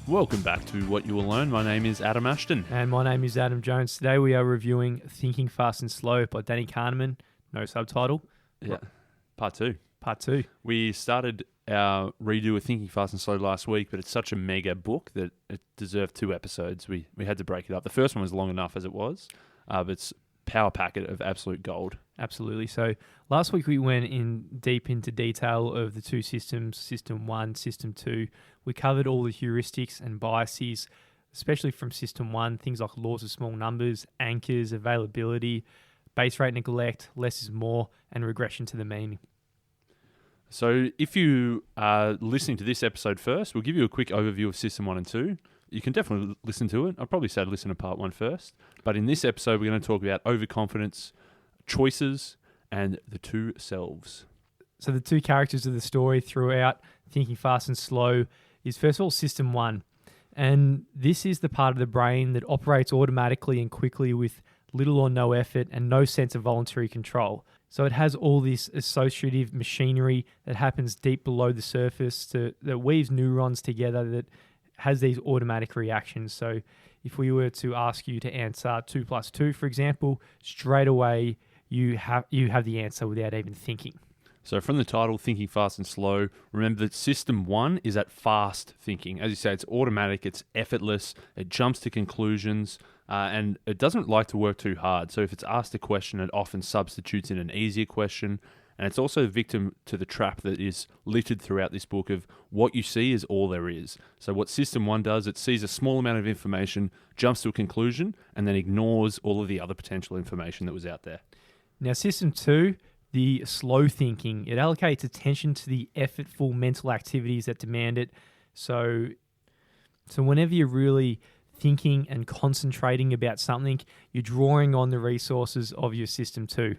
Welcome back to What You Will Learn. My name is Adam Ashton. And my name is Adam Jones. Today we are reviewing Thinking Fast and Slow by Danny Kahneman. No subtitle. Yeah, part two. Part two. We started our redo of Thinking Fast and Slow last week, but it's such a mega book that it deserved 2 episodes. We had to break it up. The first one was long enough as it was, but it's a power packet of absolute gold. Absolutely. So last week we went in deep into detail of the 2 systems, System 1, System 2. We covered all the heuristics and biases, especially from System 1, things like laws of small numbers, anchors, availability, base rate neglect, less is more, and regression to the mean. So if you are listening to this episode first, we'll give you a quick overview of System 1 and 2. You can definitely listen to it. I'd probably say listen to part 1 first. But in this episode, we're going to talk about overconfidence, choices, and the 2 selves. So the 2 characters of the story throughout Thinking Fast and Slow is, first of all, System 1. And this is the part of the brain that operates automatically and quickly with little or no effort and no sense of voluntary control. So it has all this associative machinery that happens deep below the surface that weaves neurons together, that has these automatic reactions. So if we were to ask you to answer 2 plus 2, for example, straight away you have the answer without even thinking. So from the title, Thinking Fast and Slow, remember that System 1 is at fast thinking. As you say, it's automatic, it's effortless, it jumps to conclusions, and it doesn't like to work too hard. So if it's asked a question, it often substitutes in an easier question. And it's also a victim to the trap that is littered throughout this book of what you see is all there is. So what System 1 does, it sees a small amount of information, jumps to a conclusion, and then ignores all of the other potential information that was out there. Now, System 2, the slow thinking, it allocates attention to the effortful mental activities that demand it. So whenever you're really thinking and concentrating about something, you're drawing on the resources of your System 2.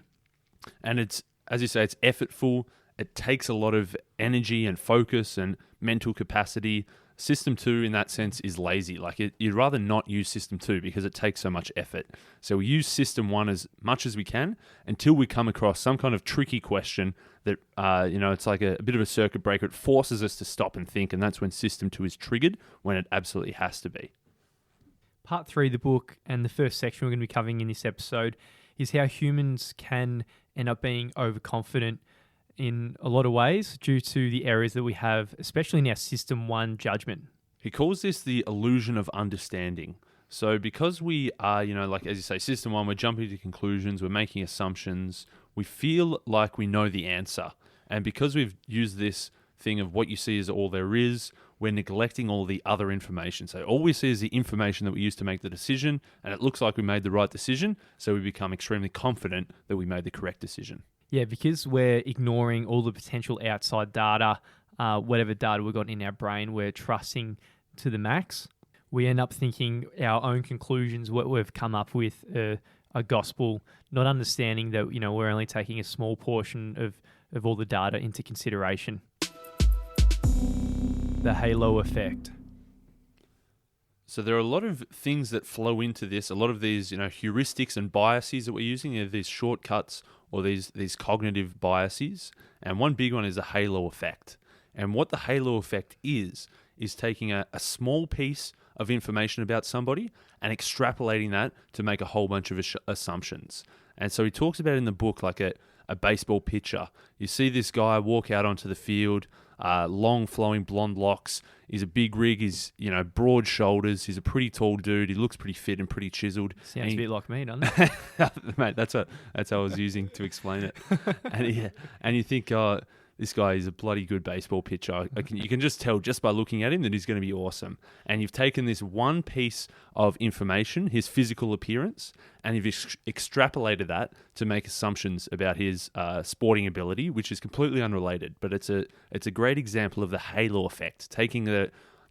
And it's, as you say, it's effortful. It takes a lot of energy and focus and mental capacity. System 2, in that sense, is lazy. You'd rather not use System 2 because it takes so much effort. So we use System 1 as much as we can until we come across some kind of tricky question that, it's like a bit of a circuit breaker. It forces us to stop and think, and that's when System 2 is triggered, when it absolutely has to be. Part 3 of the book, and the first section we're going to be covering in this episode, is how humans can end up being overconfident in a lot of ways due to the errors that we have, especially in our System 1 judgment. He calls this the illusion of understanding. So because we are, as you say, System 1, we're jumping to conclusions, we're making assumptions, we feel like we know the answer. And because we've used this thing of what you see is all there is, we're neglecting all the other information. So all we see is the information that we use to make the decision, and it looks like we made the right decision, so we become extremely confident that we made the correct decision. Yeah, because we're ignoring all the potential outside data, whatever data we've got in our brain, we're trusting to the max. We end up thinking our own conclusions, what we've come up with, a gospel, not understanding that we're only taking a small portion of all the data into consideration. The halo effect. So there are a lot of things that flow into this, a lot of these heuristics and biases that we're using, these shortcuts or these cognitive biases. And one big one is the halo effect. And what the halo effect is taking a small piece of information about somebody and extrapolating that to make a whole bunch of assumptions. And so he talks about it in the book like a baseball pitcher. You see this guy walk out onto the field, long flowing blonde locks. He's a big rig. He's broad shoulders. He's a pretty tall dude. He looks pretty fit and pretty chiseled. Sounds a bit like me, doesn't it? Mate, that's how I was using to explain it. And you think, this guy is a bloody good baseball pitcher. You can just tell just by looking at him that he's going to be awesome. And you've taken this one piece of information, his physical appearance, and you've extrapolated that to make assumptions about his sporting ability, which is completely unrelated. But it's a great example of the halo effect. Taking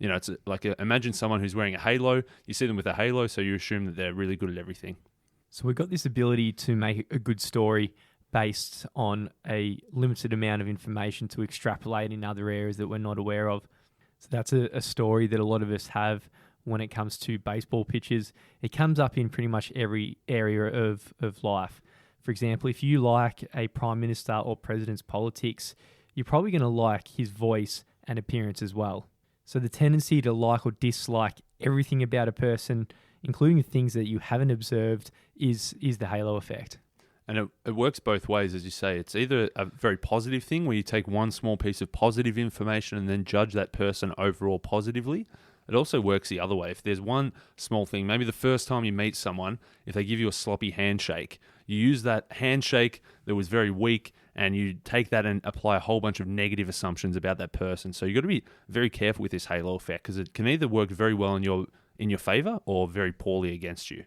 imagine someone who's wearing a halo. You see them with a halo, so you assume that they're really good at everything. So we've got this ability to make a good story based on a limited amount of information to extrapolate in other areas that we're not aware of. So that's a story that a lot of us have when it comes to baseball pitches. It comes up in pretty much every area of life. For example, if you like a prime minister or president's politics, you're probably going to like his voice and appearance as well. So the tendency to like or dislike everything about a person, including things that you haven't observed, is the halo effect. And it works both ways, as you say. It's either a very positive thing where you take one small piece of positive information and then judge that person overall positively. It also works the other way. If there's one small thing, maybe the first time you meet someone, if they give you a sloppy handshake, you use that handshake that was very weak and you take that and apply a whole bunch of negative assumptions about that person. So you've got to be very careful with this halo effect because it can either work very well in your favor or very poorly against you.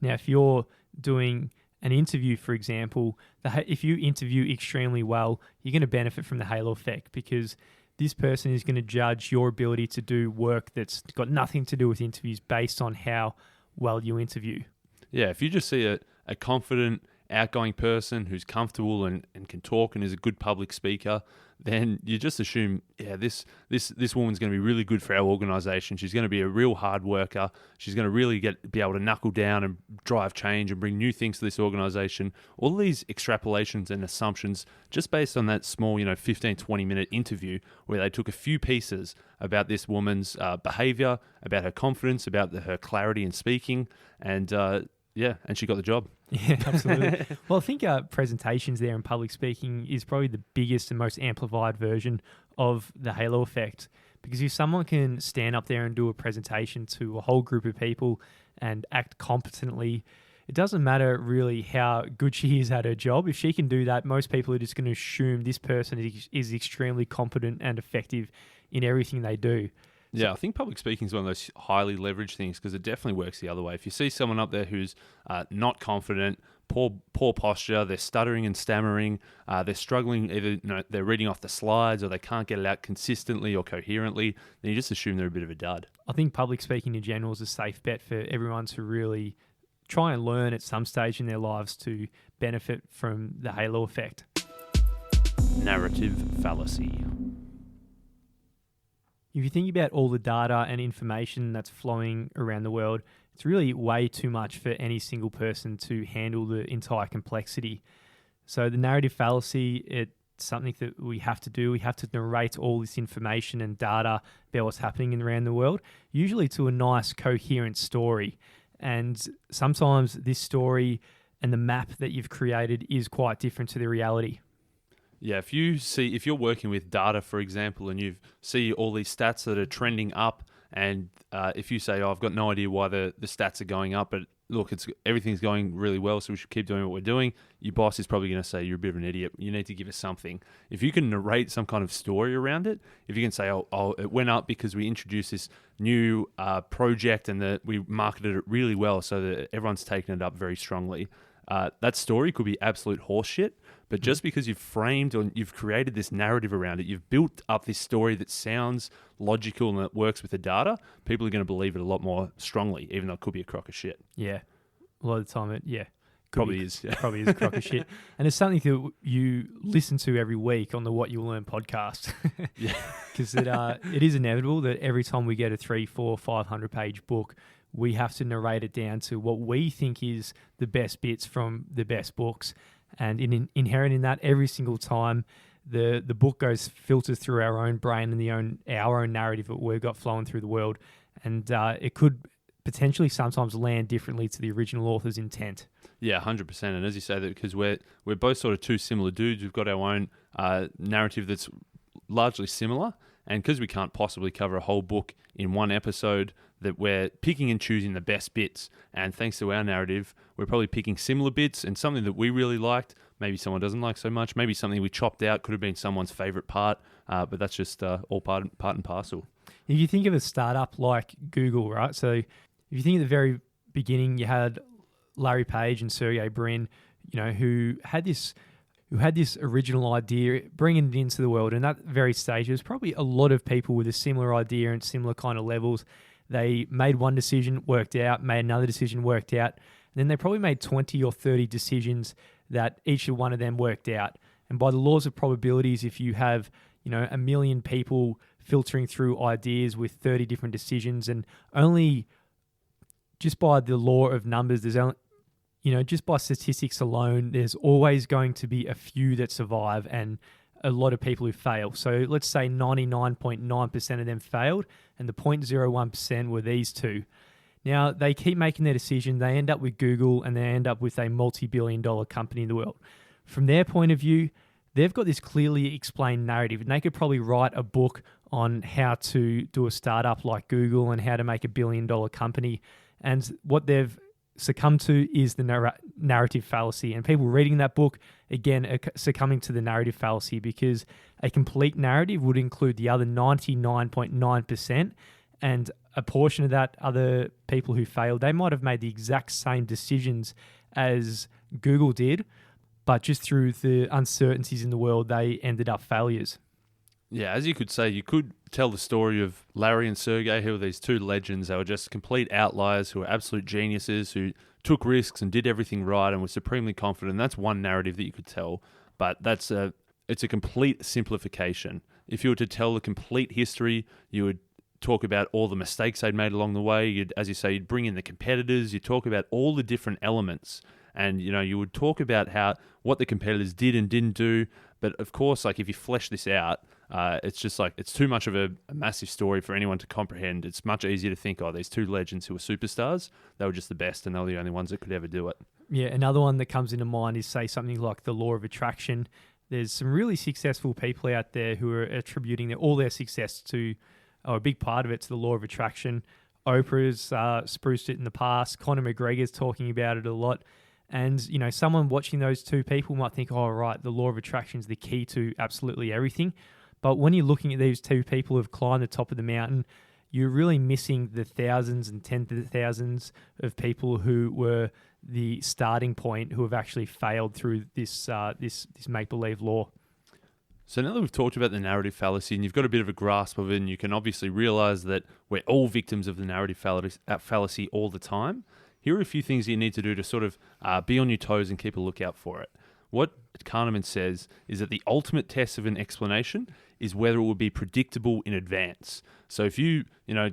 Now, if you're doing an interview, for example, if you interview extremely well, you're going to benefit from the halo effect because this person is going to judge your ability to do work that's got nothing to do with interviews based on how well you interview. Yeah, if you just see a confident, outgoing person who's comfortable and can talk and is a good public speaker, then you just assume, yeah, this woman's going to be really good for our organization. She's going to be a real hard worker. She's going to really be able to knuckle down and drive change and bring new things to this organization. All these extrapolations and assumptions just based on that small, 15, 20-minute interview where they took a few pieces about this woman's behavior, about her confidence, about her clarity in speaking, and and she got the job. Yeah, absolutely. Well, I think presentations there and public speaking is probably the biggest and most amplified version of the halo effect. Because if someone can stand up there and do a presentation to a whole group of people and act competently, it doesn't matter really how good she is at her job. If she can do that, most people are just going to assume this person is extremely competent and effective in everything they do. Yeah, I think public speaking is one of those highly leveraged things because it definitely works the other way. If you see someone up there who's not confident, poor posture, they're stuttering and stammering, they're struggling, either they're reading off the slides or they can't get it out consistently or coherently, then you just assume they're a bit of a dud. I think public speaking in general is a safe bet for everyone to really try and learn at some stage in their lives to benefit from the halo effect. Narrative fallacy. If you think about all the data and information that's flowing around the world, it's really way too much for any single person to handle the entire complexity. So the narrative fallacy, it's something that we have to do. We have to narrate all this information and data about what's happening around the world, usually to a nice, coherent story. And sometimes this story and the map that you've created is quite different to the reality. Yeah, if you're working with data, for example, and you see all these stats that are trending up, and if you say, I've got no idea why the stats are going up, but look, everything's going really well, so we should keep doing what we're doing, your boss is probably going to say, you're a bit of an idiot. You need to give us something. If you can narrate some kind of story around it, if you can say, it went up because we introduced this new project and we marketed it really well so that everyone's taken it up very strongly, that story could be absolute horseshit. But just because you've framed or you've created this narrative around it, you've built up this story that sounds logical and that works with the data, people are going to believe it a lot more strongly, even though it could be a crock of shit. Yeah. A lot of the time, Probably is. Yeah. Probably is a crock of shit. And it's something that you listen to every week on the What You Learn podcast. Yeah. Because it is inevitable that every time we get a 300, 400, 500 page book, we have to narrate it down to what we think is the best bits from the best books. And inherent in that, every single time the book filters through our own brain and our own narrative that we've got flowing through the world. And it could potentially sometimes land differently to the original author's intent. Yeah, 100%. And as you say, that because we're both sort of two similar dudes, we've got our own narrative that's largely similar. And because we can't possibly cover a whole book in one episode, that we're picking and choosing the best bits. And thanks to our narrative, we're probably picking similar bits and something that we really liked. Maybe someone doesn't like so much. Maybe something we chopped out could have been someone's favorite part. But that's just all part and parcel. If you think of a startup like Google, right? So if you think at the very beginning, you had Larry Page and Sergey Brin, who had this original idea, bringing it into the world. And that very stage, there's probably a lot of people with a similar idea and similar kind of levels. They made one decision, worked out, made another decision, worked out. And then they probably made 20 or 30 decisions that each one of them worked out. And by the laws of probabilities, if you have, 1 million people filtering through ideas with 30 different decisions, and only just by the law of numbers, there's only, just by statistics alone, there's always going to be a few that survive and a lot of people who fail. So let's say 99.9% of them failed, and the 0.01% were these two. Now, they keep making their decision. They end up with Google, and they end up with a multi-billion-dollar company in the world. From their point of view, they've got this clearly explained narrative, and they could probably write a book on how to do a startup like Google and how to make a billion-dollar company. And what they've succumbed to is the narrative fallacy. And people reading that book, again, are succumbing to the narrative fallacy, because a complete narrative would include the other 99.9%, and a portion of that, other people who failed, they might have made the exact same decisions as Google did, but just through the uncertainties in the world, they ended up failures. Yeah, as you could say, you could tell the story of Larry and Sergey, who were these two legends. They were just complete outliers who were absolute geniuses, who took risks and did everything right and were supremely confident. That's one narrative that you could tell, but it's a complete simplification. If you were to tell the complete history, you would talk about all the mistakes they'd made along the way. You'd, as you say, you'd bring in the competitors. You'd talk about all the different elements, and you would talk about what the competitors did and didn't do. But of course, like if you flesh this out, it's just like it's too much of a massive story for anyone to comprehend. It's much easier to think, oh, these two legends who were superstars, they were just the best, and they were the only ones that could ever do it. Yeah, another one that comes into mind is, say, something like the law of attraction. There's some really successful people out there who are attributing all their success to, or a big part of it, to the law of attraction. Oprah's spruced it in the past. Conor McGregor's talking about it a lot. And, someone watching those two people might think, oh, right, the law of attraction is the key to absolutely everything. But when you're looking at these two people who've climbed the top of the mountain, you're really missing the thousands and tens of thousands of people who were the starting point, who have actually failed through this make-believe law. So now that we've talked about the narrative fallacy and you've got a bit of a grasp of it, and you can obviously realize that we're all victims of the narrative fallacy all the time, here are a few things you need to do to sort of be on your toes and keep a lookout for it. What Kahneman says is that the ultimate test of an explanation is whether it will be predictable in advance. So if you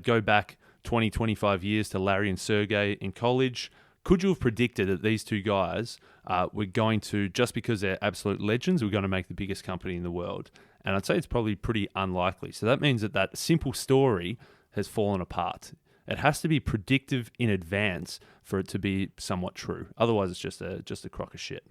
go back 20, 25 years to Larry and Sergey in college, could you have predicted that these two guys were going to, just because they're absolute legends, were going to make the biggest company in the world? And I'd say it's probably pretty unlikely. So that means that simple story has fallen apart. It has to be predictive in advance for it to be somewhat true. Otherwise, it's just a crock of shit.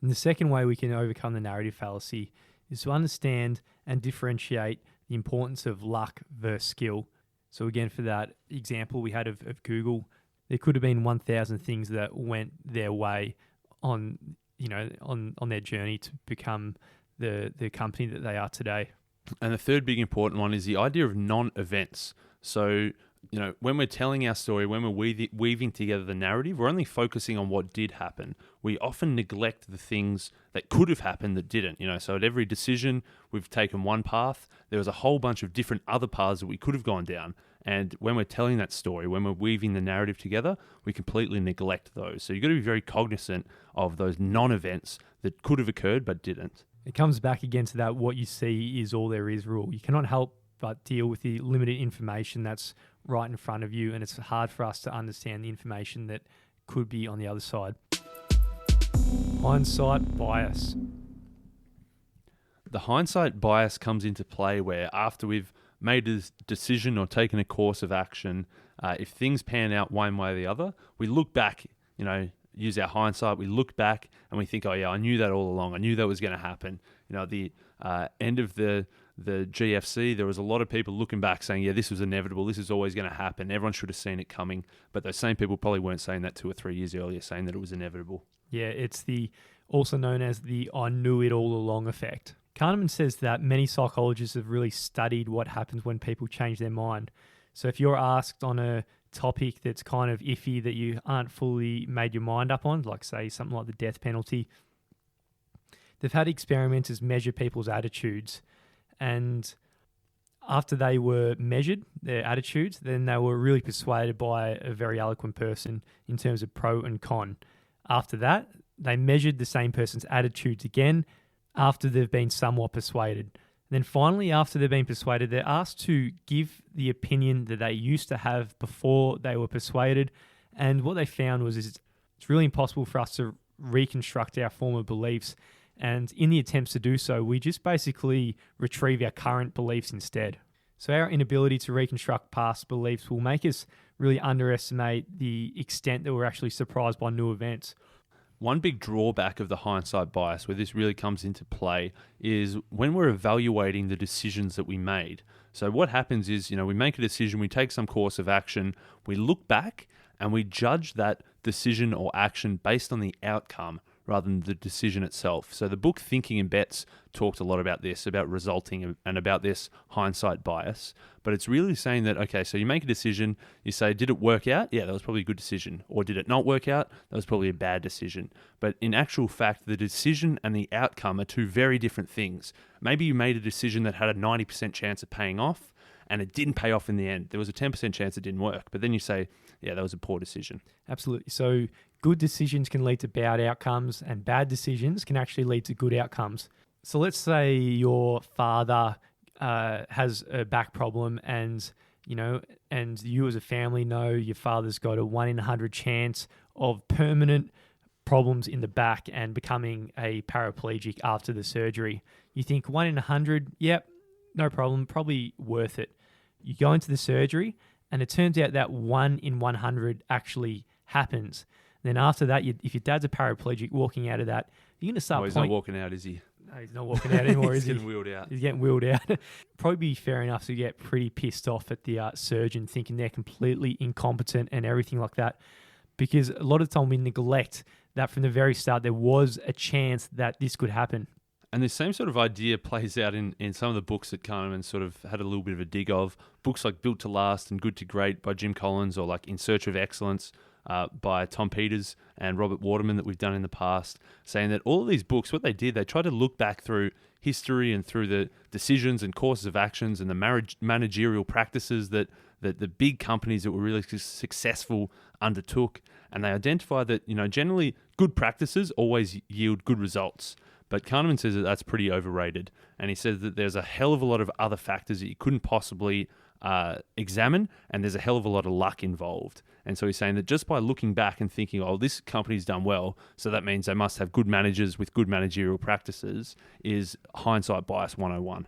And the second way we can overcome the narrative fallacy is to understand and differentiate the importance of luck versus skill. So again, for that example we had of Google, there could have been 1,000 things that went their way on their journey to become the company that they are today. And the third big important one is the idea of non-events. So, when we're telling our story, when we're weaving together the narrative, we're only focusing on what did happen. We often neglect the things that could have happened that didn't. So at every decision, we've taken one path. There was a whole bunch of different other paths that we could have gone down. And when we're telling that story, when we're weaving the narrative together, we completely neglect those. So you've got to be very cognizant of those non-events that could have occurred but didn't. It comes back again to that what you see is all there is rule. You cannot help but deal with the limited information that's right in front of you, and it's hard for us to understand the information that could be on the other side. Hindsight bias. The hindsight bias comes into play where after we've made a decision or taken a course of action, if things pan out one way or the other, we look back, use our hindsight, we look back and we think, oh yeah, I knew that all along. I knew that was going to happen. At the end of the GFC, there was a lot of people looking back saying, yeah, this was inevitable. This is always going to happen. Everyone should have seen it coming. But those same people probably weren't saying that 2 or 3 years earlier, saying that it was inevitable. Yeah, it's also known as the I knew it all along effect. Kahneman says that many psychologists have really studied what happens when people change their mind. So if you're asked on a topic that's kind of iffy that you aren't fully made your mind up on, like say something like the death penalty, they've had experimenters measure people's attitudes, and after they were measured, their attitudes, then they were really persuaded by a very eloquent person in terms of pro and con. After that, they measured the same person's attitudes again after they've been somewhat persuaded. And then finally, after they've been persuaded, they're asked to give the opinion that they used to have before they were persuaded. And what they found was it's really impossible for us to reconstruct our former beliefs. And in the attempts to do so, we just basically retrieve our current beliefs instead. So our inability to reconstruct past beliefs will make us really underestimate the extent that we're actually surprised by new events. One big drawback of the hindsight bias, where this really comes into play, is when we're evaluating the decisions that we made. So what happens is, we make a decision, we take some course of action, we look back and we judge that decision or action based on the outcome rather than the decision itself. So the book Thinking in Bets talked a lot about this, about resulting and about this hindsight bias. But it's really saying that, okay, so you make a decision, you say, did it work out? Yeah, that was probably a good decision. Or did it not work out? That was probably a bad decision. But in actual fact, the decision and the outcome are two very different things. Maybe you made a decision that had a 90% chance of paying off, and it didn't pay off in the end. There was a 10% chance it didn't work. But then you say, yeah, that was a poor decision. Absolutely. So good decisions can lead to bad outcomes, and bad decisions can actually lead to good outcomes. So let's say your father has a back problem, and you as a family know your father's got a 1 in 100 chance of permanent problems in the back and becoming a paraplegic after the surgery. You think 1 in 100, yep, no problem, probably worth it. You go into the surgery, and it turns out that 1 in 100 actually happens. Then after that, if your dad's a paraplegic walking out of that, you're going to start... Oh, he's not walking out, is he? No, he's not walking out anymore, is he? He's getting wheeled out. He's getting wheeled out. Probably be fair enough to get pretty pissed off at the surgeon, thinking they're completely incompetent and everything like that. Because a lot of the time we neglect that from the very start there was a chance that this could happen. And this same sort of idea plays out in some of the books that Kahneman sort of had a little bit of a dig of. Books like Built to Last and Good to Great by Jim Collins, or like In Search of Excellence by Tom Peters and Robert Waterman that we've done in the past, saying that all of these books, what they did, they tried to look back through history and through the decisions and courses of actions and the managerial practices that the big companies that were really successful undertook. And they identified that, generally good practices always yield good results. But Kahneman says that that's pretty overrated. And he says that there's a hell of a lot of other factors that you couldn't possibly examine, and there's a hell of a lot of luck involved. And so he's saying that just by looking back and thinking, oh, this company's done well, so that means they must have good managers with good managerial practices, is hindsight bias 101.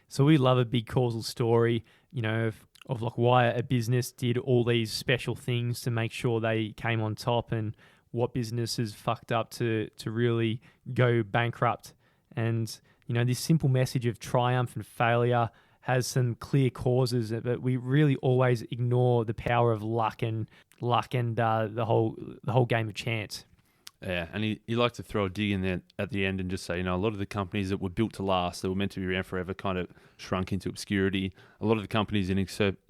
So we love a big causal story, of like why a business did all these special things to make sure they came on top, and what businesses fucked up to really go bankrupt. And, this simple message of triumph and failure has some clear causes, but we really always ignore the power of luck and the whole game of chance. Yeah, and he liked to throw a dig in there at the end and just say, a lot of the companies that were built to last, that were meant to be around forever, kind of shrunk into obscurity. A lot of the companies in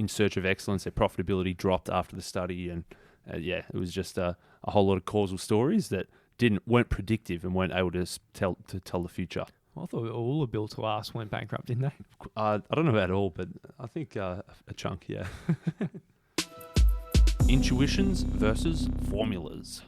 search of excellence, their profitability dropped after the study, and it was just a whole lot of causal stories that weren't predictive and weren't able to tell the future. Well, I thought all the built to last went bankrupt, didn't they? I don't know about all, but I think a chunk, yeah. Intuitions versus formulas.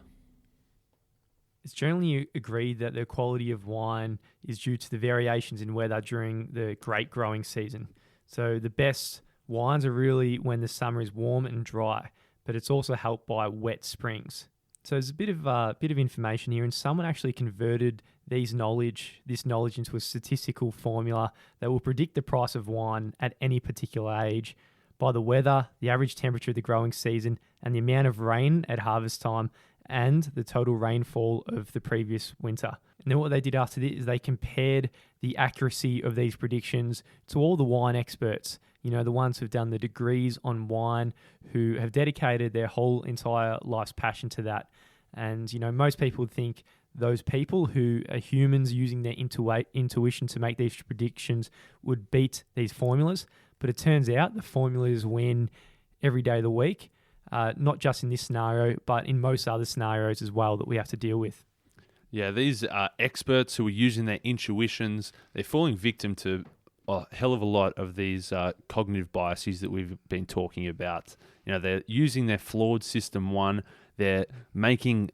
It's generally agreed that the quality of wine is due to the variations in weather during the grape growing season. So the best wines are really when the summer is warm and dry, but it's also helped by wet springs. So there's a bit of information here, and someone actually converted this knowledge into a statistical formula that will predict the price of wine at any particular age by the weather, the average temperature of the growing season, and the amount of rain at harvest time, and the total rainfall of the previous winter. And then what they did after this is they compared the accuracy of these predictions to all the wine experts, the ones who've done the degrees on wine, who have dedicated their whole entire life's passion to that. And, most people would think those people who are humans using their intuition to make these predictions would beat these formulas. But it turns out the formulas win every day of the week. Not just in this scenario, but in most other scenarios as well that we have to deal with. Yeah, these are experts who are using their intuitions. They're falling victim to a hell of a lot of these cognitive biases that we've been talking about. They're using their flawed system one. They're making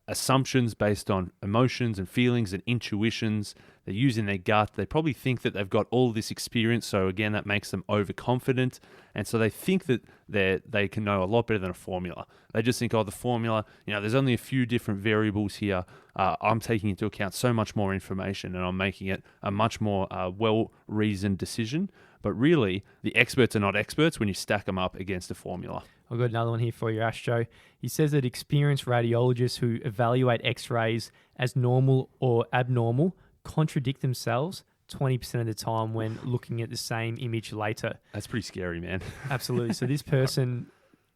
assumptions based on emotions and feelings and intuitions. They're using their gut. They probably think that they've got all this experience. So again, that makes them overconfident. And so they think that they can know a lot better than a formula. They just think, oh, the formula, there's only a few different variables here. I'm taking into account so much more information and I'm making it a much more well-reasoned decision. But really, the experts are not experts when you stack them up against a formula. I've got another one here for you, Astro. He says that experienced radiologists who evaluate X-rays as normal or abnormal contradict themselves 20% of the time when looking at the same image later. That's pretty scary, man. Absolutely. So this person,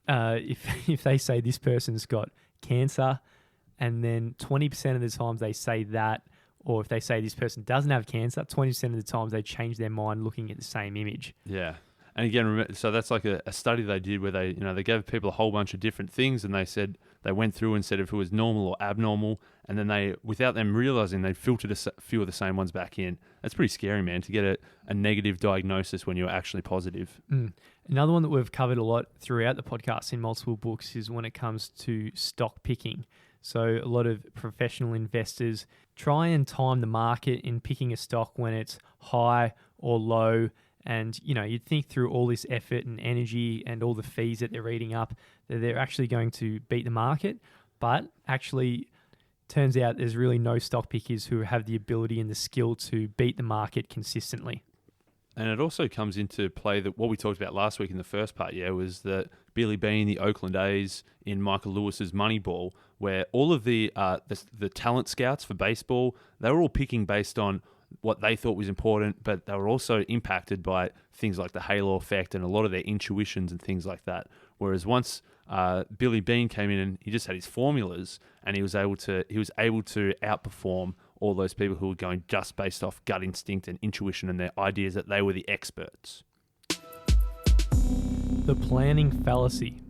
if they say this person's got cancer, and then 20% of the times they say that, or if they say this person doesn't have cancer, 20% of the times they change their mind looking at the same image. Yeah. And again, so that's like a study they did where they gave people a whole bunch of different things, and they said they went through and said if it was normal or abnormal, and then they, without them realizing, they filtered a few of the same ones back in. That's pretty scary, man, to get a negative diagnosis when you're actually positive. Another one that we've covered a lot throughout the podcast in multiple books is when it comes to stock picking. So a lot of professional investors try and time the market in picking a stock when it's high or low. And, you'd think through all this effort and energy and all the fees that they're eating up that they're actually going to beat the market. But actually, turns out there's really no stock pickers who have the ability and the skill to beat the market consistently. And it also comes into play that what we talked about last week in the first part, was that Billy Beane, the Oakland A's in Michael Lewis's Moneyball, where all of the talent scouts for baseball, they were all picking based on what they thought was important, but they were also impacted by things like the halo effect and a lot of their intuitions and things like that. Whereas once Billy Beane came in and he just had his formulas, and he was able to outperform all those people who were going just based off gut instinct and intuition and their ideas that they were the experts. The planning fallacy.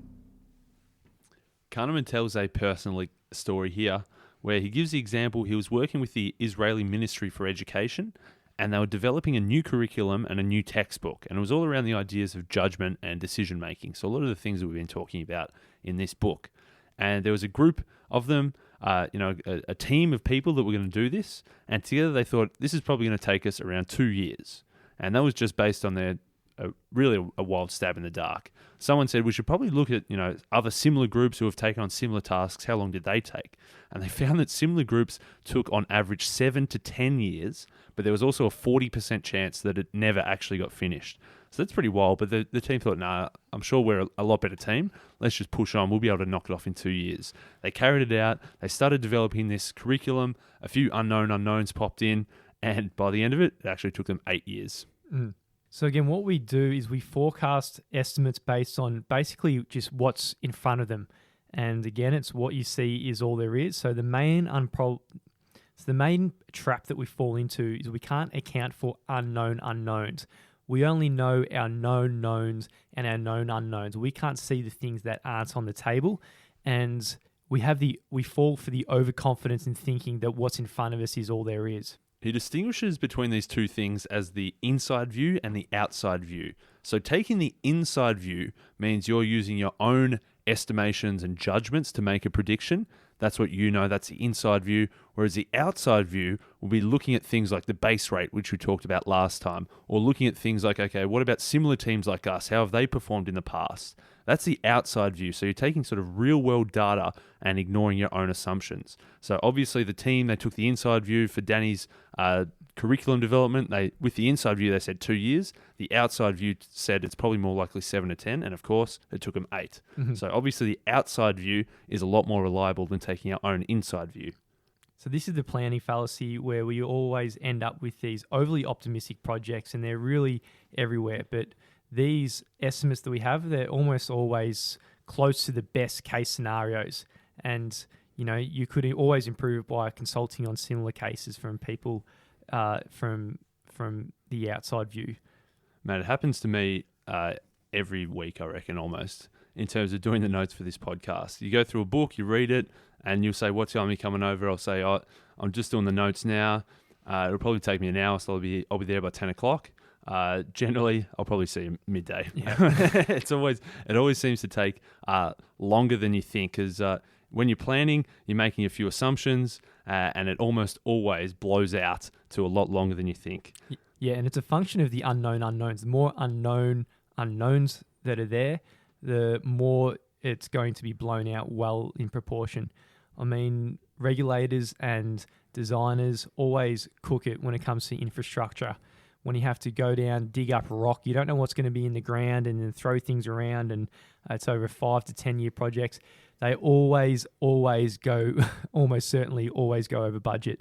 Kahneman tells a personal story here where he gives the example he was working with the Israeli Ministry for Education, and they were developing a new curriculum and a new textbook, and it was all around the ideas of judgment and decision making. So a lot of the things that we've been talking about in this book. And there was a group of them, a team of people that were going to do this, and together they thought this is probably going to take us around 2 years. And that was just based on their really a wild stab in the dark. Someone said we should probably look at other similar groups who have taken on similar tasks. How long did they take? And they found that similar groups took on average 7 to 10 years, but there was also a 40% chance that it never actually got finished. So that's pretty wild. But the team thought, nah, I'm sure we're a lot better team. Let's just push on. We'll be able to knock it off in 2 years. They carried it out. They started developing this curriculum. A few unknowns popped in, and by the end of it, it actually took them 8 years. So again, what we do is we forecast estimates based on basically just what's in front of them. And again, it's what you see is all there is. So the main trap that we fall into is we can't account for unknown unknowns. We only know our known knowns and our known unknowns. We can't see the things that aren't on the table. And we fall for the overconfidence in thinking that what's in front of us is all there is. He distinguishes between these two things as the inside view and the outside view. So taking the inside view means you're using your own estimations and judgments to make a prediction. That's what that's the inside view. Whereas the outside view will be looking at things like the base rate, which we talked about last time, or looking at things like, okay, what about similar teams like us? How have they performed in the past? That's the outside view. So you're taking sort of real world data and ignoring your own assumptions. So obviously the team, they took the inside view for Danny's curriculum development. With the inside view, they said 2 years. The outside view said it's probably more likely 7 to 10. And of course, it took them 8. Mm-hmm. So obviously the outside view is a lot more reliable than taking our own inside view. So this is the planning fallacy where we always end up with these overly optimistic projects, and they're really everywhere. But these estimates that we have, they're almost always close to the best case scenarios. And, you could always improve by consulting on similar cases from people from the outside view. Man, it happens to me every week, I reckon, almost, in terms of doing the notes for this podcast. You go through a book, you read it, and you'll say, what time are you coming over? I'll say, I'm just doing the notes now. It'll probably take me an hour, so I'll be there by 10 o'clock. Generally, I'll probably see him midday. Yeah. It always seems to take longer than you think, because when you're planning, you're making a few assumptions, and it almost always blows out to a lot longer than you think. Yeah, and it's a function of the unknown unknowns. The more unknown unknowns that are there, the more it's going to be blown out well in proportion. I mean, regulators and designers always cook it when it comes to infrastructure. When you have to go down, dig up rock, you don't know what's going to be in the ground, and then throw things around, and it's over 5 to 10 year projects. They always go, almost certainly always go over budget.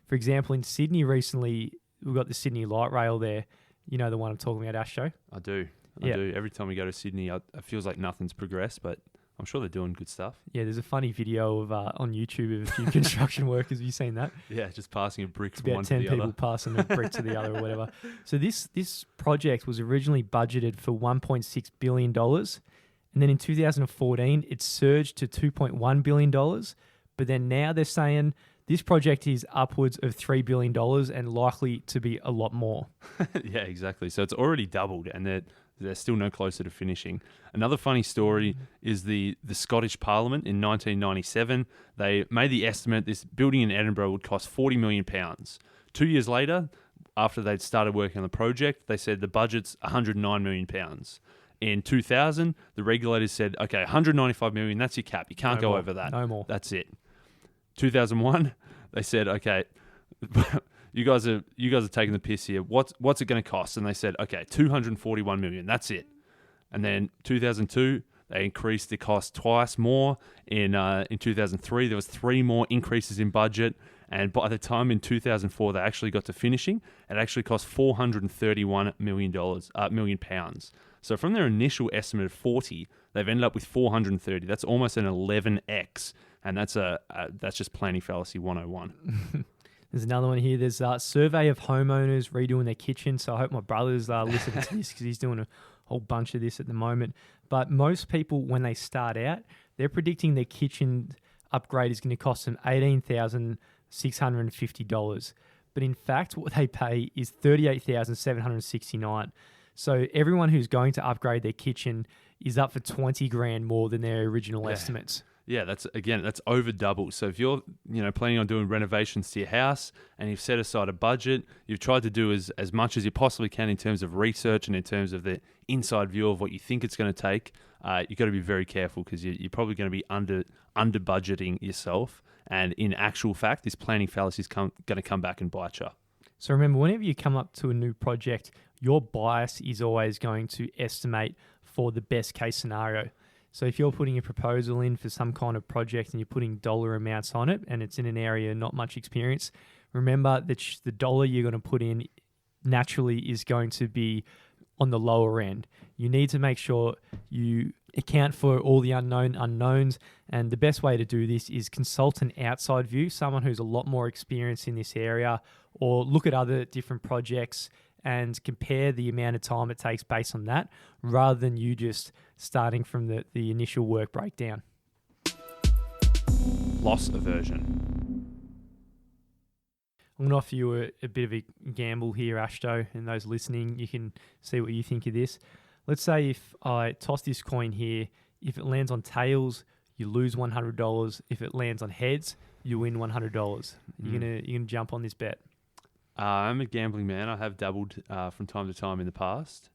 For example, in Sydney recently, we've got the Sydney light rail there. You know the one I'm talking about, Astro? I do. Every time we go to Sydney, it feels like nothing's progressed, but I'm sure they're doing good stuff. Yeah, there's a funny video of on YouTube of a few construction workers. Have you seen that? Yeah, just passing a brick It's from about one to 10 the people other. passing a brick to the other or whatever. So this project was originally budgeted for $1.6 billion. And then in 2014, it surged to $2.1 billion. But then now they're saying this project is upwards of $3 billion and likely to be a lot more. Yeah, exactly. So it's already doubled, and they're still no closer to finishing. Another funny story is the Scottish Parliament in 1997. They made the estimate this building in Edinburgh would cost £40 million. 2 years later, after they'd started working on the project, they said the budget's £109 million. In 2000, the regulators said, okay, $195 million, that's your cap. You can't go over that. No more. That's it. 2001, they said, okay, you guys are taking the piss here. What's it going to cost? And they said, okay, $241 million. That's it. And then 2002, they increased the cost twice more. In 2003, there was 3 more increases in budget. And by the time in 2004 they actually got to finishing, it actually cost $431 million pounds. So from their initial estimate of 40, they've ended up with 430. That's almost an 11x, and that's just planning fallacy 101. There's another one here. There's a survey of homeowners redoing their kitchen. So I hope my brother's listening to this because he's doing a whole bunch of this at the moment. But most people, when they start out, they're predicting their kitchen upgrade is going to cost them $18,650. But in fact, what they pay is $38,769. So everyone who's going to upgrade their kitchen is up for 20 grand more than their original estimates. Yeah, that's over double. So if you're planning on doing renovations to your house and you've set aside a budget, you've tried to do as much as you possibly can in terms of research and in terms of the inside view of what you think it's going to take, you've got to be very careful because you're probably going to be under budgeting yourself. And in actual fact, this planning fallacy is going to come back and bite you. So remember, whenever you come up to a new project, your bias is always going to estimate for the best case scenario. So if you're putting a proposal in for some kind of project and you're putting dollar amounts on it and it's in an area not much experience, remember that the dollar you're going to put in naturally is going to be on the lower end. You need to make sure you account for all the unknown unknowns, and the best way to do this is consult an outside view, someone who's a lot more experienced in this area, or look at other different projects and compare the amount of time it takes based on that, rather than you just starting from the initial work breakdown. Loss aversion. I'm going to offer you a bit of a gamble here, Ashto, and those listening, you can see what you think of this. Let's say if I toss this coin here, if it lands on tails, you lose $100. If it lands on heads, you win $100. You're gonna jump on this bet. I'm a gambling man. I have dabbled from time to time in the past.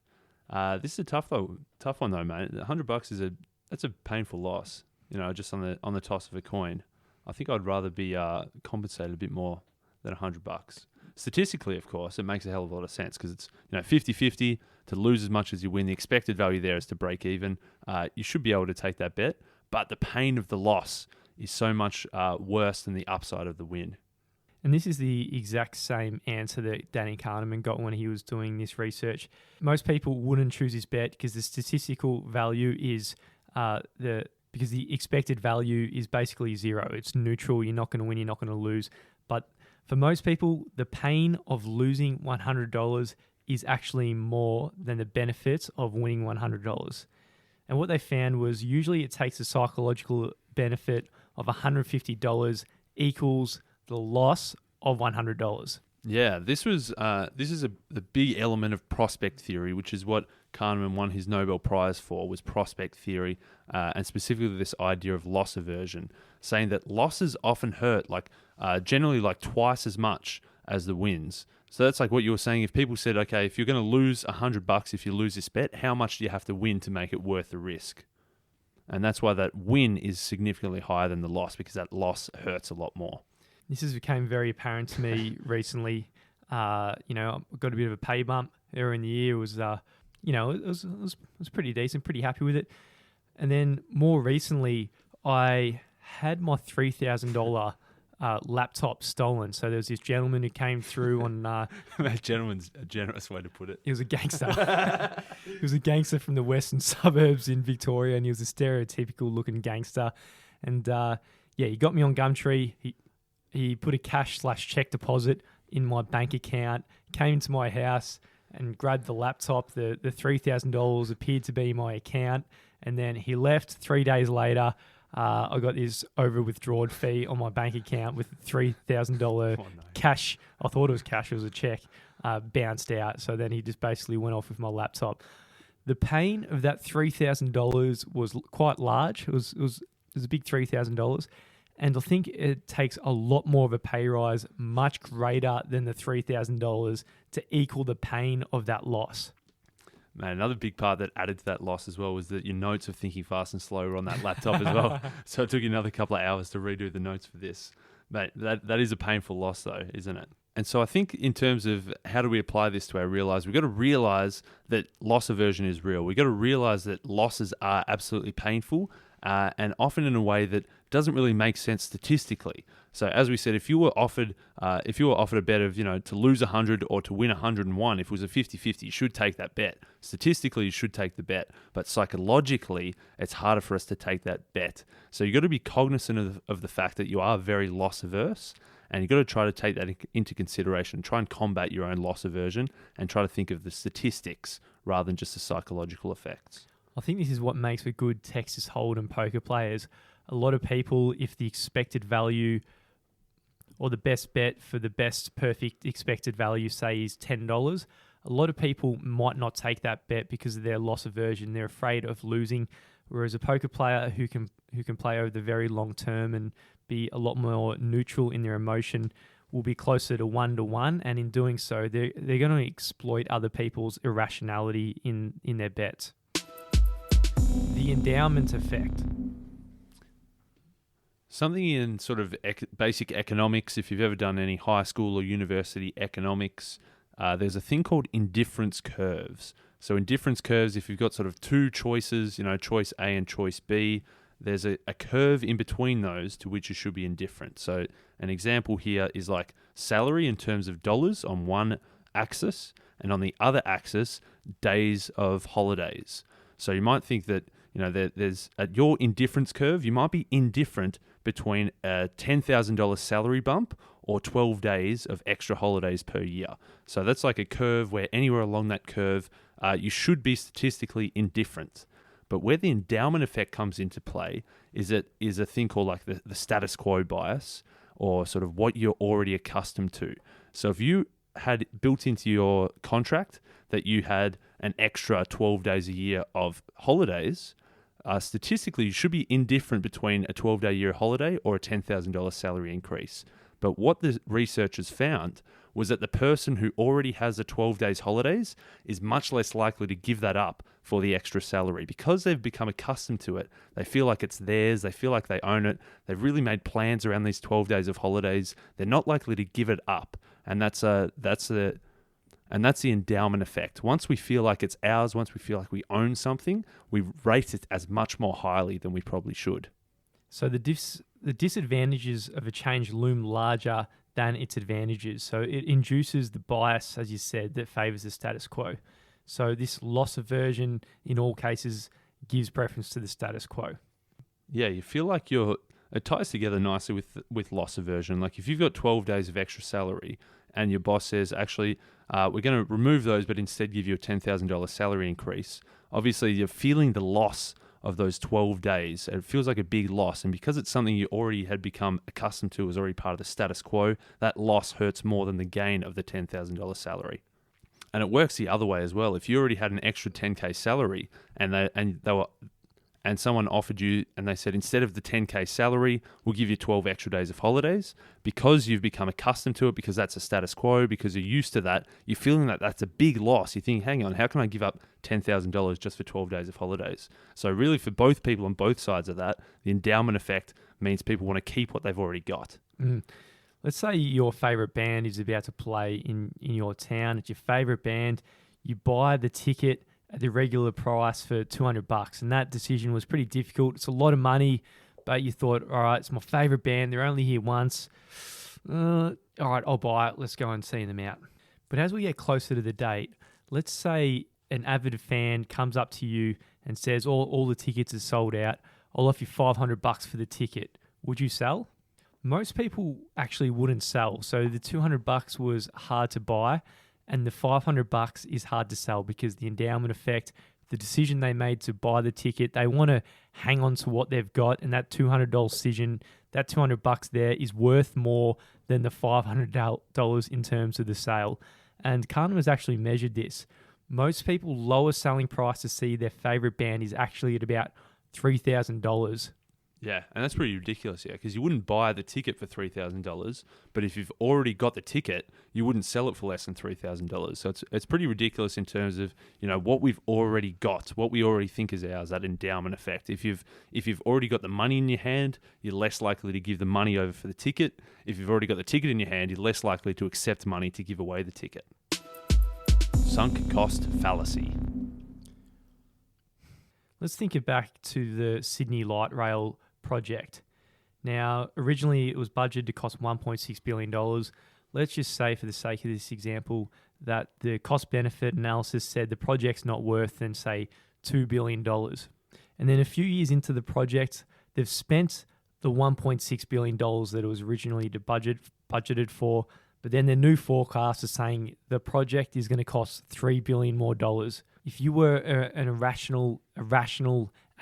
This is a tough one though, mate. $100 that's a painful loss. Just on the toss of a coin. I think I'd rather be compensated a bit more than $100. Statistically, of course, it makes a hell of a lot of sense because it's 50-50 to lose as much as you win. The expected value there is to break even. You should be able to take that bet, but the pain of the loss is so much worse than the upside of the win. And this is the exact same answer that Danny Kahneman got when he was doing this research. Most people wouldn't choose this bet because the statistical value is because the expected value is basically zero. It's neutral. You're not going to win. You're not going to lose. But for most people, the pain of losing $100 is actually more than the benefits of winning $100. And what they found was usually it takes a psychological benefit of $150 equals the loss of $100. Yeah, this is the big element of prospect theory, which is what Kahneman won his Nobel Prize for, was prospect theory, and specifically this idea of loss aversion, saying that losses often hurt generally like twice as much as the wins. So that's like what you were saying. If people said, okay, if you're going to lose $100 if you lose this bet, how much do you have to win to make it worth the risk? And that's why that win is significantly higher than the loss, because that loss hurts a lot more. This has become very apparent to me recently. I got a bit of a pay bump earlier in the year. It was, it was pretty decent, pretty happy with it. And then more recently, I had my $3,000 laptop stolen. So there was this gentleman who came through on... That gentleman's a generous way to put it. He was a gangster. He was a gangster from the western suburbs in Victoria, and he was a stereotypical looking gangster. And he got me on Gumtree. He put a cash/check deposit in my bank account, came to my house and grabbed the laptop. The $3,000 appeared to be my account, and then he left. 3 days later, I got this over-withdrawn fee on my bank account with $3,000 cash. I thought it was cash, it was a check, bounced out. So then he just basically went off with my laptop. The pain of that $3,000 was quite large. It was a big $3,000. And I think it takes a lot more of a pay rise, much greater than the $3,000, to equal the pain of that loss. Man, another big part that added to that loss as well was that your notes of Thinking Fast and Slow were on that laptop as well. So it took you another couple of hours to redo the notes for this. But that is a painful loss though, isn't it? And so I think in terms of how do we apply this to our real lives, we've got to realize that loss aversion is real. We've got to realize that losses are absolutely painful, and often in a way that doesn't really make sense statistically. So as we said, if you were offered a bet of, to lose 100 or to win 101, if it was a 50-50, you should take that bet. Statistically, you should take the bet, but psychologically, it's harder for us to take that bet. So you've got to be cognizant of the fact that you are very loss averse, and you've got to try to take that into consideration, try and combat your own loss aversion, and try to think of the statistics rather than just the psychological effects. I think this is what makes for good Texas Hold'em poker players. A lot of people, if the expected value or the best bet for the best perfect expected value, say, is $10, a lot of people might not take that bet because of their loss aversion. They're afraid of losing. Whereas a poker player who can play over the very long term and be a lot more neutral in their emotion will be closer to 1-to-1, and in doing so, they're going to exploit other people's irrationality in their bets. The endowment effect. Something in sort of basic economics, if you've ever done any high school or university economics, there's a thing called indifference curves. So indifference curves, if you've got sort of two choices, choice A and choice B, there's a curve in between those to which you should be indifferent. So an example here is like salary in terms of dollars on one axis, and on the other axis, days of holidays. So you might think that, there's at your indifference curve, you might be indifferent between a $10,000 salary bump or 12 days of extra holidays per year. So that's like a curve where anywhere along that curve, you should be statistically indifferent. But where the endowment effect comes into play is a thing called like the status quo bias, or sort of what you're already accustomed to. So if you had built into your contract that you had an extra 12 days a year of holidays, statistically, you should be indifferent between a 12-day year holiday or a $10,000 salary increase. But what the researchers found was that the person who already has a 12 days holidays is much less likely to give that up for the extra salary. Because they've become accustomed to it, they feel like it's theirs, they feel like they own it, they've really made plans around these 12 days of holidays, they're not likely to give it up. And that's the endowment effect. Once we feel like it's ours, once we feel like we own something, we rate it as much more highly than we probably should. So the disadvantages of a change loom larger than its advantages. So it induces the bias, as you said, that favors the status quo. So this loss aversion, in all cases, gives preference to the status quo. Yeah, you feel like it ties together nicely with loss aversion. Like if you've got 12 days of extra salary and your boss says, actually, we're going to remove those, but instead give you a $10,000 salary increase. Obviously, you're feeling the loss of those 12 days. It feels like a big loss. And because it's something you already had become accustomed to, was already part of the status quo, that loss hurts more than the gain of the $10,000 salary. And it works the other way as well. If you already had an extra 10K salary and someone offered you and they said, instead of the 10K salary, we'll give you 12 extra days of holidays, because you've become accustomed to it, because that's a status quo, because you're used to that, you're feeling that that's a big loss. You think, hang on, how can I give up $10,000 just for 12 days of holidays? So really, for both people on both sides of that, the endowment effect means people want to keep what they've already got. Let's say your favorite band is about to play in your town. It's your favorite band. You buy the ticket at the regular price for $200, and that decision was pretty difficult. It's a lot of money, but you thought, all right, it's my favorite band. They're only here once. All right, I'll buy it. Let's go and see them out. But as we get closer to the date, let's say an avid fan comes up to you and says, all the tickets are sold out. I'll offer you $500 for the ticket. Would you sell? Most people actually wouldn't sell. So the $200 was hard to buy, and the $500 is hard to sell because the endowment effect, the decision they made to buy the ticket, they want to hang on to what they've got, and that $200 decision, that $200 there is worth more than the $500 in terms of the sale. And Kahneman has actually measured this. Most people lower selling price to see their favorite band is actually at about $3,000. Yeah, and that's pretty ridiculous, because you wouldn't buy the ticket for $3,000, but if you've already got the ticket, you wouldn't sell it for less than $3,000. So it's pretty ridiculous in terms of, what we've already got, what we already think is ours, that endowment effect. If you've already got the money in your hand, you're less likely to give the money over for the ticket. If you've already got the ticket in your hand, you're less likely to accept money to give away the ticket. Sunk cost fallacy. Let's think back to the Sydney Light Rail project. Now, originally it was budgeted to cost $1.6 billion. Let's just say, for the sake of this example, that the cost-benefit analysis said the project's not worth than, say, $2 billion. And then a few years into the project, they've spent the $1.6 billion that it was originally budgeted for, but then their new forecast is saying the project is going to cost $3 billion more. If you were an irrational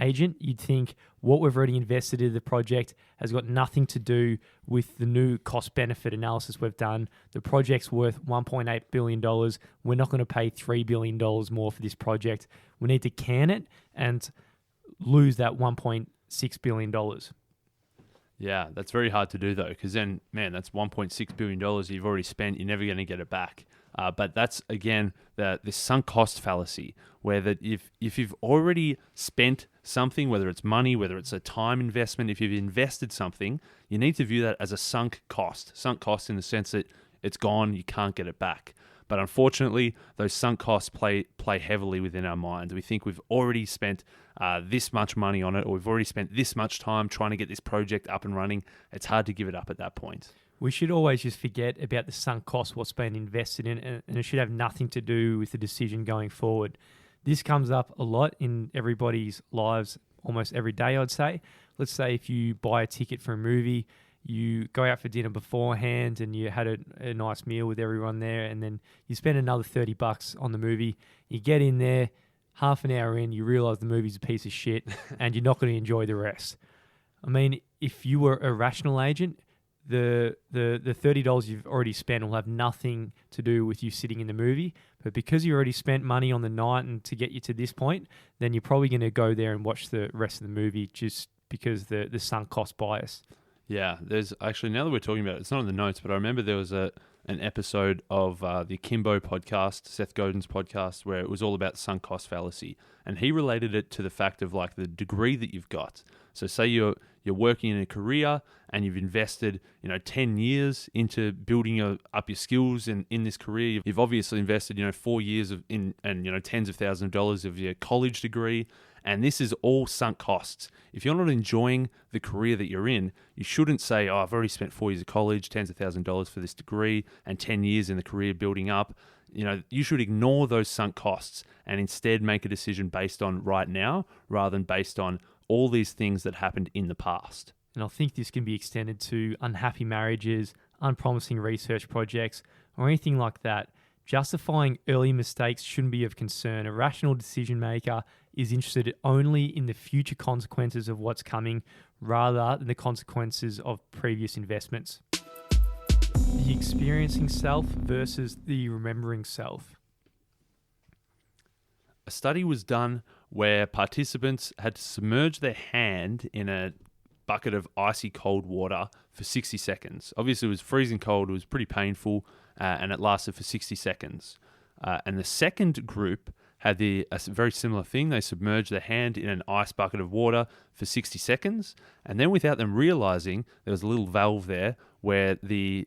agent, you'd think what we've already invested in the project has got nothing to do with the new cost-benefit analysis we've done. The project's worth $1.8 billion. We're not going to pay $3 billion more for this project. We need to can it and lose that $1.6 billion. Yeah, that's very hard to do, though, because then, man, that's $1.6 billion you've already spent. You're never going to get it back. But that's, again, the sunk cost fallacy, where that if you've already spent something, whether it's money, whether it's a time investment, if you've invested something, you need to view that as a sunk cost. Sunk cost in the sense that it's gone, you can't get it back. But unfortunately, those sunk costs play heavily within our minds. We think we've already spent this much money on it, or we've already spent this much time trying to get this project up and running. It's hard to give it up at that point. We should always just forget about the sunk cost, what's been invested in, and it should have nothing to do with the decision going forward. This comes up a lot in everybody's lives almost every day, I'd say. Let's say if you buy a ticket for a movie, you go out for dinner beforehand and you had a nice meal with everyone there, and then you spend another $30 on the movie. You get in there, half an hour in, you realize the movie's a piece of shit and you're not going to enjoy the rest. I mean, if you were a rational agent, the $30 you've already spent will have nothing to do with you sitting in the movie. But because you already spent money on the night and to get you to this point, then you're probably going to go there and watch the rest of the movie just because the sunk cost bias. Yeah, there's actually, now that we're talking about it, it's not in the notes, but I remember there was an episode of the Akimbo podcast, Seth Godin's podcast, where it was all about sunk cost fallacy. And he related it to the fact of like the degree that you've got. So say you're working in a career and you've invested 10 years into building up your skills in this career. You've obviously invested 4 years and tens of thousands of dollars of your college degree, and this is all sunk costs. If you're not enjoying the career that you're in, you shouldn't say, oh, I've already spent 4 years of college, tens of thousands of dollars for this degree, and 10 years in the career building up. You should ignore those sunk costs and instead make a decision based on right now rather than based on all these things that happened in the past. And I think this can be extended to unhappy marriages, unpromising research projects, or anything like that. Justifying early mistakes shouldn't be of concern. A rational decision maker is interested only in the future consequences of what's coming rather than the consequences of previous investments. The experiencing self versus the remembering self. A study was done where participants had to submerge their hand in a bucket of icy cold water for 60 seconds. Obviously, it was freezing cold, it was pretty painful, and it lasted for 60 seconds. And the second group had a very similar thing. They submerged their hand in an ice bucket of water for 60 seconds, and then without them realizing, there was a little valve there where they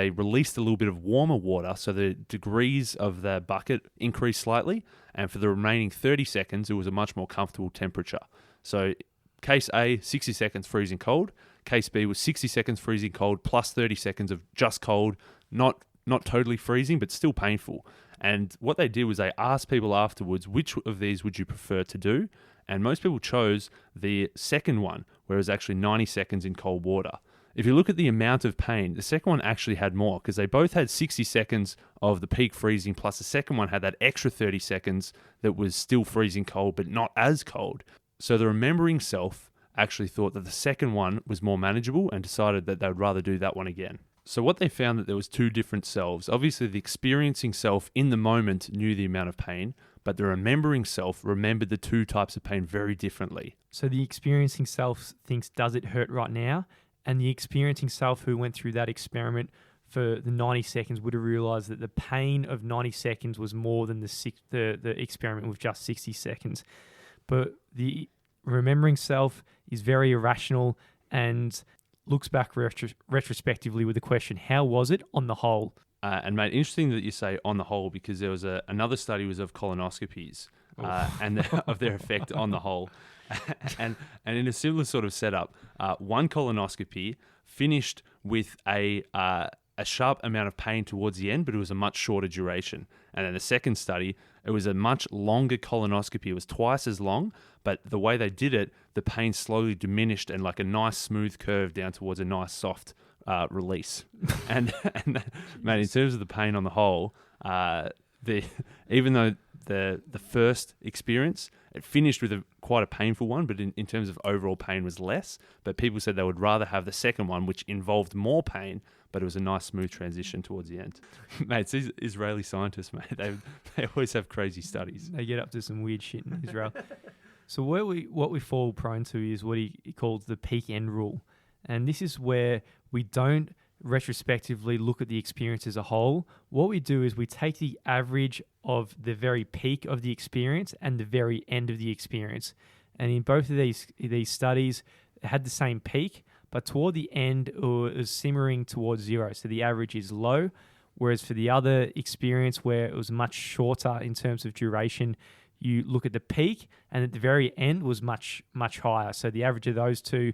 released a little bit of warmer water, so the degrees of the bucket increased slightly, and for the remaining 30 seconds, it was a much more comfortable temperature. So case A, 60 seconds freezing cold. Case B was 60 seconds freezing cold plus 30 seconds of just cold, not totally freezing, but still painful. And what they did was they asked people afterwards, which of these would you prefer to do? And most people chose the second one, where it was actually 90 seconds in cold water. If you look at the amount of pain, the second one actually had more because they both had 60 seconds of the peak freezing, plus the second one had that extra 30 seconds that was still freezing cold, but not as cold. So the remembering self actually thought that the second one was more manageable and decided that they would rather do that one again. So what they found that there was two different selves. Obviously, the experiencing self in the moment knew the amount of pain, but the remembering self remembered the two types of pain very differently. So the experiencing self thinks, does it hurt right now? And the experiencing self who went through that experiment for the 90 seconds would have realized that the pain of 90 seconds was more than the experiment with just 60 seconds. But the remembering self is very irrational and looks back retrospectively with the question, how was it on the whole? And mate, interesting that you say on the whole, because there was another study was of colonoscopies and of their effect on the whole. and in a similar sort of setup, one colonoscopy finished with a sharp amount of pain towards the end, but it was a much shorter duration. And then the second study, it was a much longer colonoscopy. It was twice as long, but the way they did it, the pain slowly diminished and like a nice smooth curve down towards a nice soft release. and mate, in terms of the pain on the whole, even though the first experience, it finished with quite a painful one, but in terms of overall pain was less. But people said they would rather have the second one, which involved more pain, but it was a nice smooth transition towards the end. Mate, it's these Israeli scientists, mate. They always have crazy studies. They get up to some weird shit in Israel. So what we fall prone to is what he calls the peak end rule. And this is where we don't retrospectively look at the experience as a whole. What we do is we take the average of the very peak of the experience and the very end of the experience. And in both of these studies, it had the same peak, but toward the end, it was simmering towards zero. So the average is low, whereas for the other experience where it was much shorter in terms of duration, you look at the peak and at the very end was much, much higher. So the average of those two,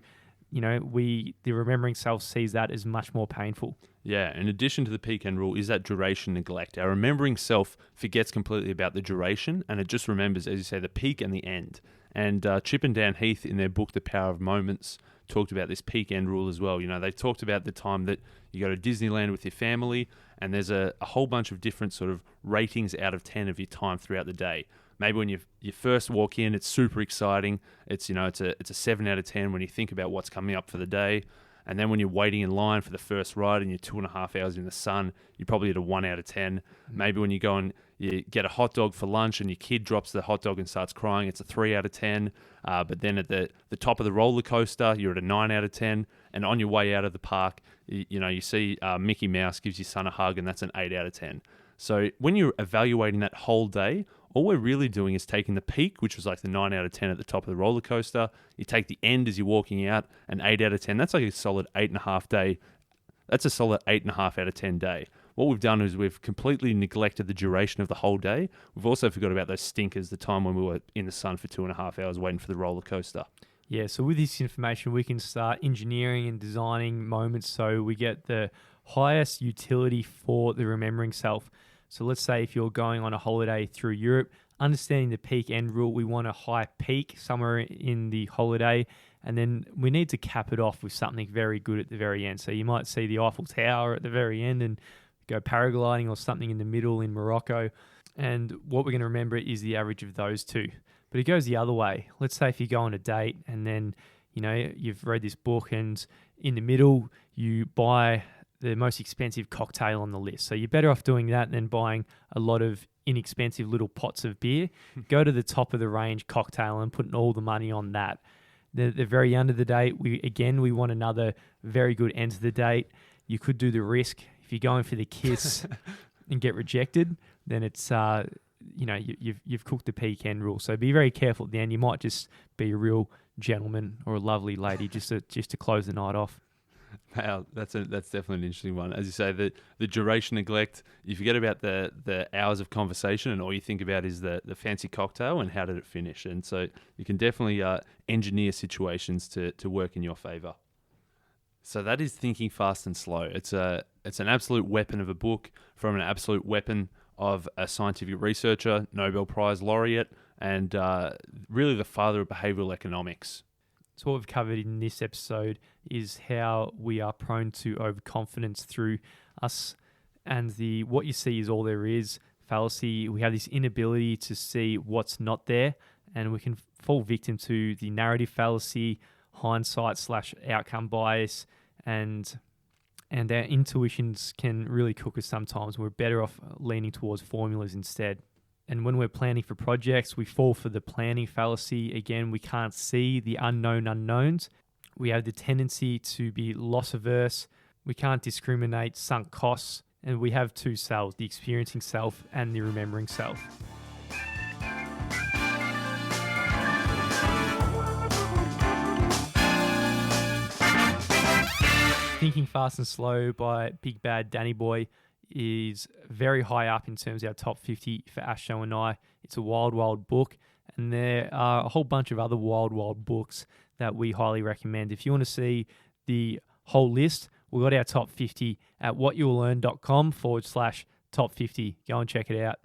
the remembering self sees that as much more painful. Yeah, in addition to the peak end rule is that duration neglect. Our remembering self forgets completely about the duration and it just remembers, as you say, the peak and the end. And Chip and Dan Heath in their book, The Power of Moments, talked about this peak end rule as well. They talked about the time that you go to Disneyland with your family and there's a whole bunch of different sort of ratings out of 10 of your time throughout the day. Maybe when you first walk in, it's super exciting. It's a 7 out of 10 when you think about what's coming up for the day. And then when you're waiting in line for the first ride and you're 2.5 hours in the sun, you're probably at a 1 out of 10. Maybe when you go and you get a hot dog for lunch and your kid drops the hot dog and starts crying, it's a 3 out of 10. But then at the top of the roller coaster, you're at a 9 out of 10. And on your way out of the park, you see Mickey Mouse gives your son a hug and that's an 8 out of 10. So when you're evaluating that whole day, all we're really doing is taking the peak, which was like the 9 out of 10 at the top of the roller coaster. You take the end as you're walking out, an 8 out of 10. That's like a solid 8.5 day. That's a solid 8.5 out of 10 day. What we've done is we've completely neglected the duration of the whole day. We've also forgot about those stinkers, the time when we were in the sun for 2.5 hours waiting for the roller coaster. Yeah, so with this information, we can start engineering and designing moments so we get the highest utility for the remembering self. So let's say if you're going on a holiday through Europe, understanding the peak end rule, we want a high peak somewhere in the holiday, and then we need to cap it off with something very good at the very end. So you might see the Eiffel Tower at the very end and go paragliding or something in the middle in Morocco. And what we're going to remember is the average of those two. But it goes the other way. Let's say if you go on a date and then, you've read this book and in the middle you buy the most expensive cocktail on the list. So you're better off doing that than buying a lot of inexpensive little pots of beer. Go to the top of the range cocktail and putting all the money on that. The very end of the date, we want another very good end of the date. You could do the risk. If you're going for the kiss and get rejected, then it's you've cooked the pecan rule. So be very careful at the end. You might just be a real gentleman or a lovely lady just to close the night off. Wow, that's definitely an interesting one. As you say, the duration neglect, you forget about the hours of conversation and all you think about is the fancy cocktail and how did it finish. And so you can definitely engineer situations to work in your favor. So that is Thinking Fast and Slow. It's an absolute weapon of a book from an absolute weapon of a scientific researcher, Nobel Prize laureate, and really the father of behavioural economics. So what we've covered in this episode is how we are prone to overconfidence through us and the what you see is all there is fallacy. We have this inability to see what's not there, and we can fall victim to the narrative fallacy, hindsight / outcome bias, and our intuitions can really cook us sometimes. We're better off leaning towards formulas instead. And when we're planning for projects, we fall for the planning fallacy. Again, we can't see the unknown unknowns. We have the tendency to be loss averse. We can't discriminate sunk costs. And we have two selves, the experiencing self and the remembering self. Thinking Fast and Slow by Big Bad Danny Boy is very high up in terms of our top 50 for Asho and I. It's a wild, wild book, and there are a whole bunch of other wild, wild books that we highly recommend. If you want to see the whole list, we've got our top 50 at whatyoulearn.com/top 50. Go and check it out.